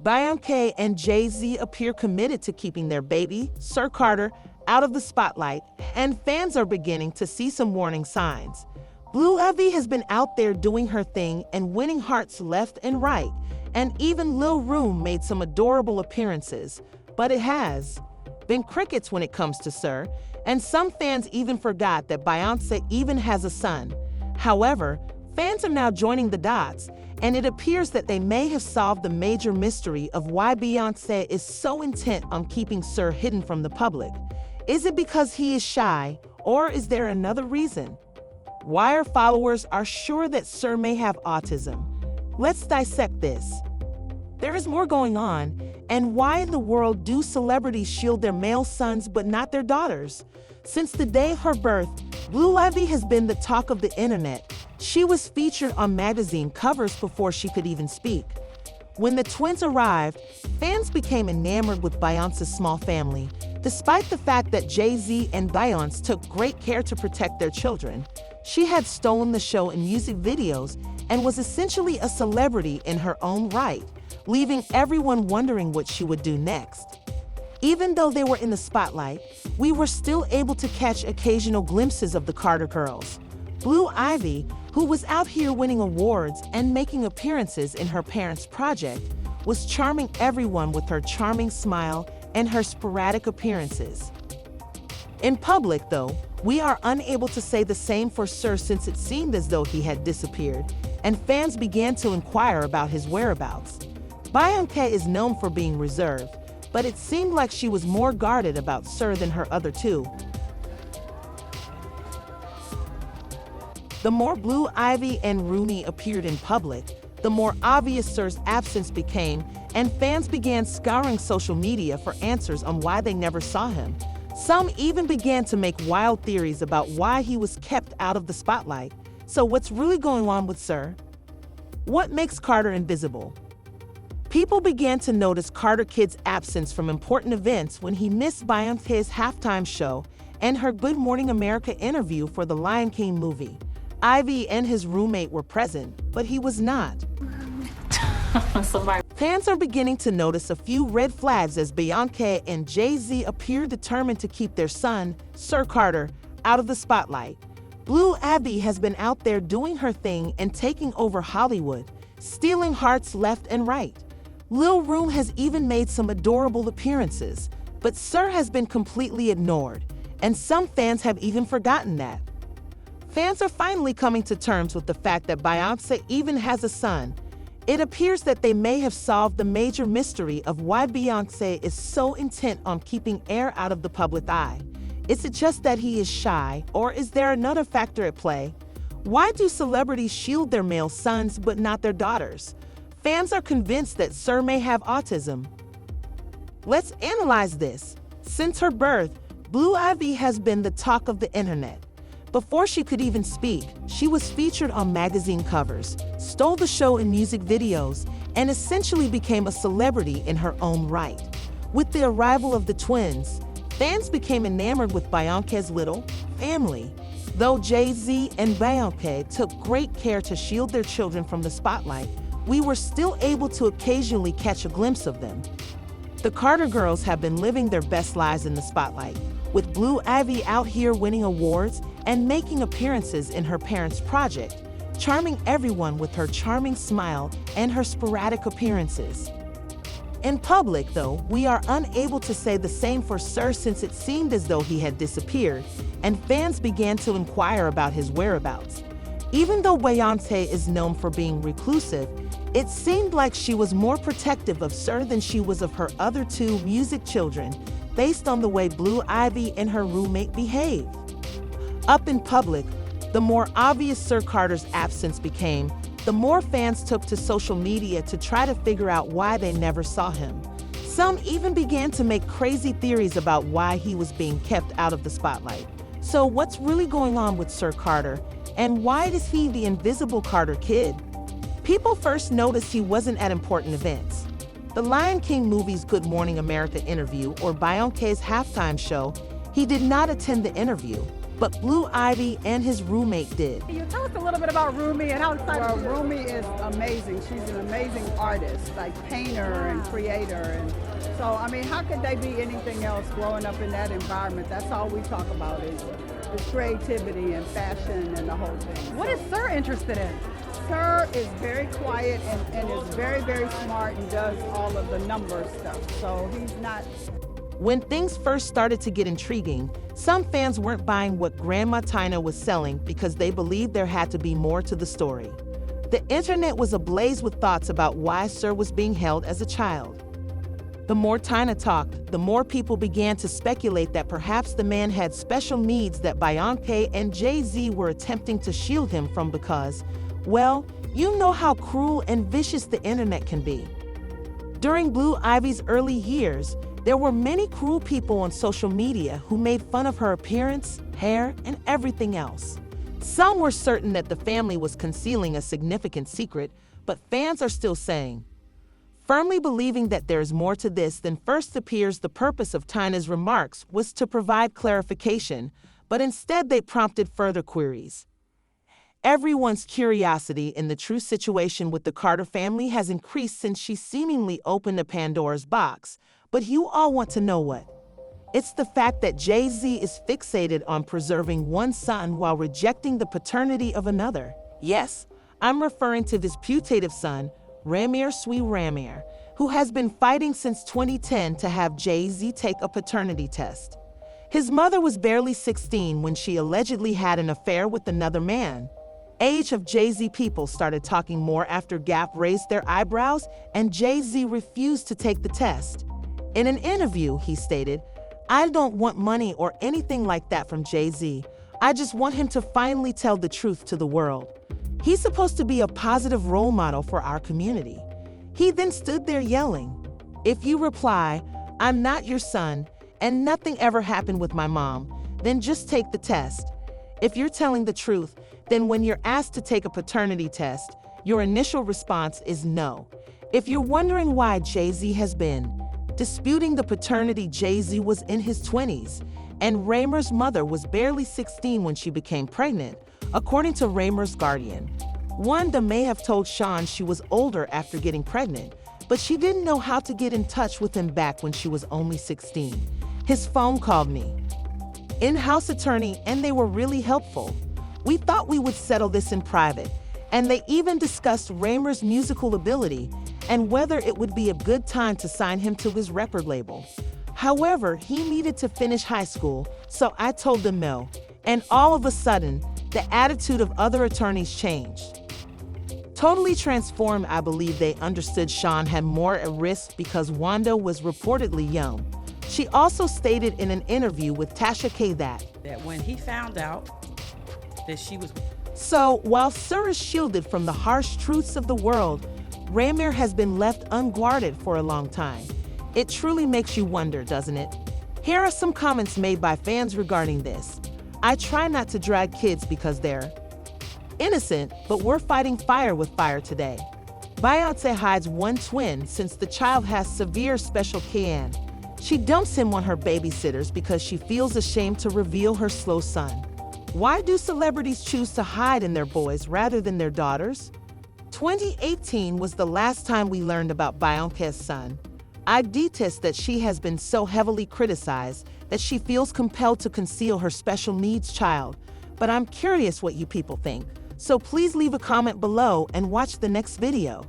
Beyonce and Jay Z appear committed to keeping their baby, Sir Carter, out of the spotlight, and fans are beginning to see some warning signs. Blue Ivy has been out there doing her thing and winning hearts left and right, and even Lil Room made some adorable appearances, but it has been crickets when it comes to Sir, and some fans even forgot that Beyonce even has a son. However, fans are now joining the dots, and it appears that they may have solved the major mystery of why Beyonce is so intent on keeping Sir hidden from the public. Is it because he is shy, or is there another reason? Wire followers are sure that Sir may have autism. Let's dissect this. There is more going on, and why in the world do celebrities shield their male sons but not their daughters? Since the day of her birth, Blue Ivy has been the talk of the internet. She was featured on magazine covers before she could even speak. When the twins arrived, fans became enamored with Beyonce's small family, despite the fact that Jay Z and Beyonce took great care to protect their children. She had stolen the show in music videos and was essentially a celebrity in her own right, leaving everyone wondering what she would do next. Even though they were in the spotlight, we were still able to catch occasional glimpses of the Carter girls. Blue Ivy, who was out here winning awards and making appearances in her parents' project, was charming everyone with her charming smile and her sporadic appearances. In public, though, we are unable to say the same for Sir, since it seemed as though he had disappeared, and fans began to inquire about his whereabouts. Beyonce is known for being reserved, but it seemed like she was more guarded about Sir than her other two. The more Blue Ivy and Rooney appeared in public, the more obvious Sir's absence became, and fans began scouring social media for answers on why they never saw him. Some even began to make wild theories about why he was kept out of the spotlight. So what's really going on with Sir? What makes Carter invisible? People began to notice Carter Kid's absence from important events when he missed Beyonce's halftime show and her Good Morning America interview for the Lion King movie. Ivy and his roommate were present, but he was not. Fans are beginning to notice a few red flags as Beyonce and Jay Z appear determined to keep their son, Sir Carter, out of the spotlight. Blue Ivy has been out there doing her thing and taking over Hollywood, stealing hearts left and right. Lil Room has even made some adorable appearances, but Sir has been completely ignored, and some fans have even forgotten that. Fans are finally coming to terms with the fact that Beyonce even has a son. It appears that they may have solved the major mystery of why Beyonce is so intent on keeping air out of the public eye. Is it just that he is shy, or is there another factor at play? Why do celebrities shield their male sons but not their daughters? Fans are convinced that Sir may have autism. Let's analyze this. Since her birth, Blue Ivy has been the talk of the internet. Before she could even speak, she was featured on magazine covers, stole the show in music videos, and essentially became a celebrity in her own right. With the arrival of the twins, fans became enamored with Beyonce's little family. Though Jay Z and Beyonce took great care to shield their children from the spotlight, we were still able to occasionally catch a glimpse of them. The Carter girls have been living their best lives in the spotlight, with Blue Ivy out here winning awards and making appearances in her parents' project, charming everyone with her charming smile and her sporadic appearances. In public, though, we are unable to say the same for Sir, since it seemed as though he had disappeared, and fans began to inquire about his whereabouts. Even though Beyonce is known for being reclusive, it seemed like she was more protective of Sir than she was of her other two music children, based on the way Blue Ivy and her roommate behaved. Up in public, the more obvious Sir Carter's absence became, the more fans took to social media to try to figure out why they never saw him. Some even began to make crazy theories about why he was being kept out of the spotlight. So what's really going on with Sir Carter, and why is he the invisible Carter Kid? People first noticed he wasn't at important events. The Lion King movie's Good Morning America interview or Beyonce's halftime show, he did not attend the interview. but Blue Ivy and his roommate did. Can you tell us a little bit about Rumi and how excited Well, you are? Rumi is amazing. She's an amazing artist, like painter and creator. And so, I mean, how could they be anything else growing up in that environment? That's all we talk about is creativity and fashion and the whole thing. What is Sir interested in? Sir is very quiet and is very, very smart and does all of the number stuff. So he's not... When things first started to get intriguing, some fans weren't buying what Grandma Tina was selling because they believed there had to be more to the story. The internet was ablaze with thoughts about why Sir was being held as a child. The more Tina talked, the more people began to speculate that perhaps the man had special needs that Beyonce and Jay Z were attempting to shield him from because, well, you know how cruel and vicious the internet can be. During Blue Ivy's early years, there were many cruel people on social media who made fun of her appearance, hair, and everything else. Some were certain that the family was concealing a significant secret, but fans are still saying, firmly believing that there is more to this than first appears. The purpose of Tina's remarks was to provide clarification, but instead they prompted further queries. Everyone's curiosity in the true situation with the Carter family has increased since she seemingly opened a Pandora's box. But you all want to know what? It's the fact that Jay Z is fixated on preserving one son while rejecting the paternity of another. Yes, I'm referring to this putative son, Ramir, who has been fighting since 2010 to have Jay Z take a paternity test. His mother was barely 16 when she allegedly had an affair with another man. Age of Jay Z people started talking more after Gap raised their eyebrows and Jay Z refused to take the test. In an interview, he stated, "I don't want money or anything like that from Jay Z. I just want him to finally tell the truth to the world. He's supposed to be a positive role model for our community." He then stood there yelling, "If you reply, 'I'm not your son, and nothing ever happened with my mom,' then just take the test. If you're telling the truth, then when you're asked to take a paternity test, your initial response is no." If you're wondering why Jay Z has been disputing the paternity, Jay Z was in his 20s, and Raymer's mother was barely 16 when she became pregnant, according to Raymer's guardian. Wanda may have told Sean she was older after getting pregnant, but she didn't know how to get in touch with him back when she was only 16. His phone called me. In-house attorney, and they were really helpful. We thought we would settle this in private, and they even discussed Raymer's musical ability and whether it would be a good time to sign him to his record label. However, he needed to finish high school, so I told them no. And all of a sudden, the attitude of other attorneys changed. Totally transformed, I believe they understood Sean had more at risk because Wanda was reportedly young. She also stated in an interview with Tasha K that when he found out that she was... So, while Sir is shielded from the harsh truths of the world, Ramir has been left unguarded for a long time. It truly makes you wonder, doesn't it? Here are some comments made by fans regarding this. "I try not to drag kids because they're innocent, but we're fighting fire with fire today." Beyonce hides one twin since the child has severe special can. She dumps him on her babysitters because she feels ashamed to reveal her slow son. Why do celebrities choose to hide in their boys rather than their daughters? 2018 was the last time we learned about Beyonce's son. I detest that she has been so heavily criticized that she feels compelled to conceal her special needs child. But I'm curious what you people think. So please leave a comment below and watch the next video.